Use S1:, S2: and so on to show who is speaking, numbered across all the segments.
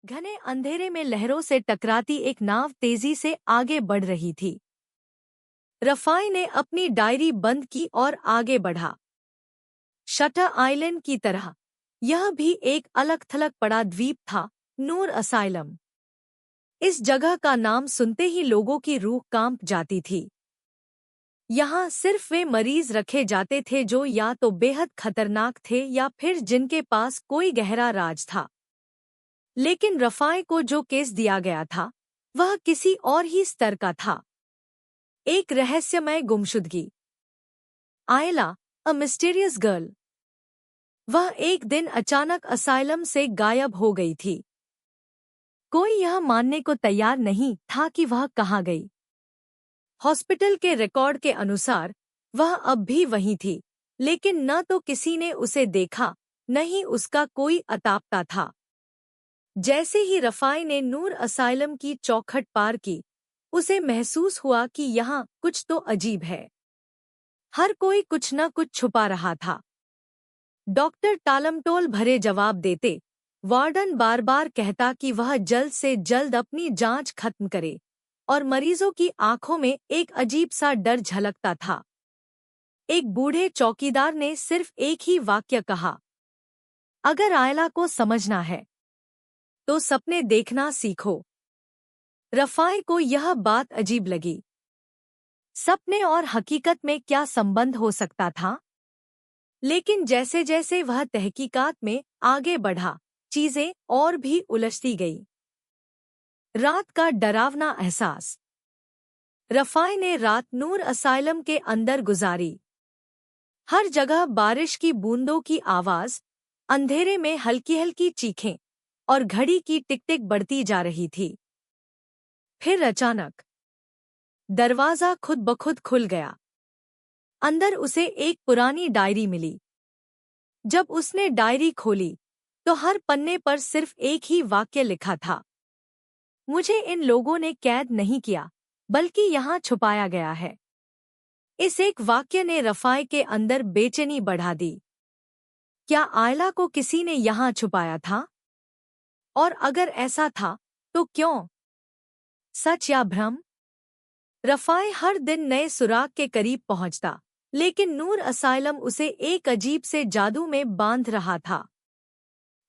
S1: घने अंधेरे में लहरों से टकराती एक नाव तेजी से आगे बढ़ रही थी। रफाई ने अपनी डायरी बंद की और आगे बढ़ा। शटर आइलैंड की तरह यह भी एक अलग थलग पड़ा द्वीप था, नूर असाइलम। इस जगह का नाम सुनते ही लोगों की रूह कांप जाती थी। यहाँ सिर्फ वे मरीज रखे जाते थे जो या तो बेहद खतरनाक थे या फिर जिनके पास कोई गहरा राज था। लेकिन रफाए को जो केस दिया गया था वह किसी और ही स्तर का था। एक रहस्यमय गुमशुदगी। आयला, अ मिस्टीरियस गर्ल। वह एक दिन अचानक असाइलम से गायब हो गई थी। कोई यह मानने को तैयार नहीं था कि वह कहाँ गई। हॉस्पिटल के रिकॉर्ड के अनुसार वह अब भी वहीं थी, लेकिन न तो किसी ने उसे देखा, न ही उसका कोई अतापता था। जैसे ही रफाई ने नूर असाइलम की चौखट पार की, उसे महसूस हुआ कि यहाँ कुछ तो अजीब है। हर कोई कुछ न कुछ छुपा रहा था। डॉक्टर टालमटोल भरे जवाब देते, वार्डन बार बार कहता कि वह जल्द से जल्द अपनी जांच खत्म करे, और मरीजों की आंखों में एक अजीब सा डर झलकता था। एक बूढ़े चौकीदार ने सिर्फ एक ही वाक्य कहा, अगर आयला को समझना है तो सपने देखना सीखो। रफाई को यह बात अजीब लगी। सपने और हकीकत में क्या संबंध हो सकता था? लेकिन जैसे जैसे वह तहकीकात में आगे बढ़ा, चीजें और भी उलझती गई। रात का डरावना एहसास। रफाई ने रात नूर असाइलम के अंदर गुजारी। हर जगह बारिश की बूंदों की आवाज, अंधेरे में हल्की हल्की चीखें, और घड़ी की टिक टिक बढ़ती जा रही थी। फिर अचानक दरवाजा खुद ब खुद खुल गया। अंदर उसे एक पुरानी डायरी मिली। जब उसने डायरी खोली तो हर पन्ने पर सिर्फ एक ही वाक्य लिखा था, मुझे इन लोगों ने कैद नहीं किया, बल्कि यहाँ छुपाया गया है। इस एक वाक्य ने रफाई के अंदर बेचैनी बढ़ा दी। क्या आयला को किसी ने यहाँ छुपाया था? और अगर ऐसा था तो क्यों? सच या भ्रम? रफाई हर दिन नए सुराग के करीब पहुंचता, लेकिन नूर असाइलम उसे एक अजीब से जादू में बांध रहा था।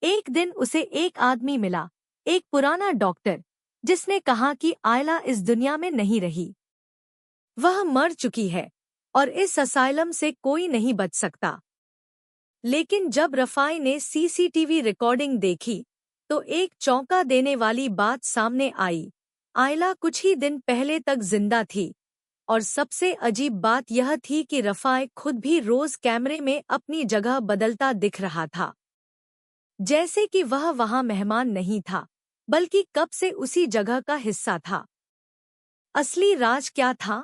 S1: एक दिन उसे एक आदमी मिला, एक पुराना डॉक्टर, जिसने कहा कि आयला इस दुनिया में नहीं रही। वह मर चुकी है और इस असाइलम से कोई नहीं बच सकता। लेकिन जब रफाई ने सीसीटीवी रिकॉर्डिंग देखी तो एक चौंका देने वाली बात सामने आई। आयला कुछ ही दिन पहले तक जिंदा थी, और सबसे अजीब बात यह थी कि रफाई खुद भी रोज कैमरे में अपनी जगह बदलता दिख रहा था। जैसे कि वह वहां मेहमान नहीं था, बल्कि कब से उसी जगह का हिस्सा था। असली राज क्या था?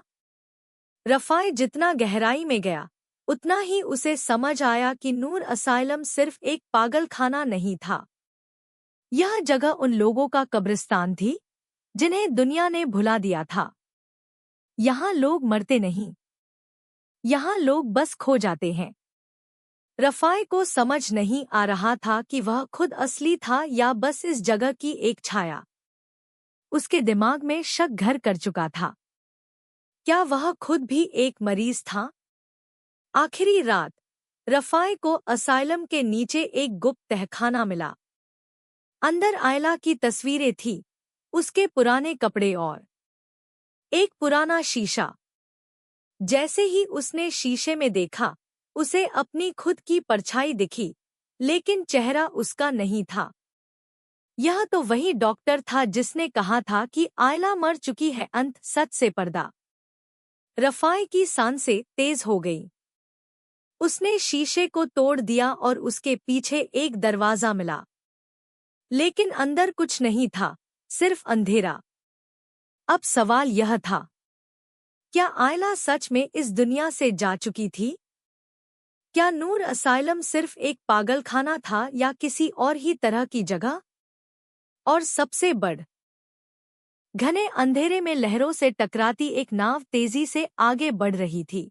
S1: रफाई जितना गहराई में गया, उतना ही उसे समझ आया कि नूर असाइलम सिर्फ एक पागलखाना नहीं था। यह जगह उन लोगों का कब्रिस्तान थी जिन्हें दुनिया ने भुला दिया था। यहाँ लोग मरते नहीं, यहाँ लोग बस खो जाते हैं। रफाई को समझ नहीं आ रहा था कि वह खुद असली था या बस इस जगह की एक छाया। उसके दिमाग में शक घर कर चुका था। क्या वह खुद भी एक मरीज था? आखिरी रात रफाई को असाइलम के नीचे एक गुप्त तहखाना मिला। अंदर आयला की तस्वीरें थी, उसके पुराने कपड़े और एक पुराना शीशा। जैसे ही उसने शीशे में देखा, उसे अपनी खुद की परछाई दिखी, लेकिन चेहरा उसका नहीं था। यह तो वही डॉक्टर था जिसने कहा था कि आयला मर चुकी है। अंत सच से पर्दा। रफाई की सांसें तेज हो गईं। उसने शीशे को तोड़ दिया और उसके पीछे एक दरवाजा मिला। लेकिन अंदर कुछ नहीं था, सिर्फ अंधेरा। अब सवाल यह था, क्या आयला सच में इस दुनिया से जा चुकी थी? क्या नूर असाइलम सिर्फ एक पागलखाना था या किसी और ही तरह की जगह? और सबसे बड़, घने अंधेरे में लहरों से टकराती एक नाव तेजी से आगे बढ़ रही थी।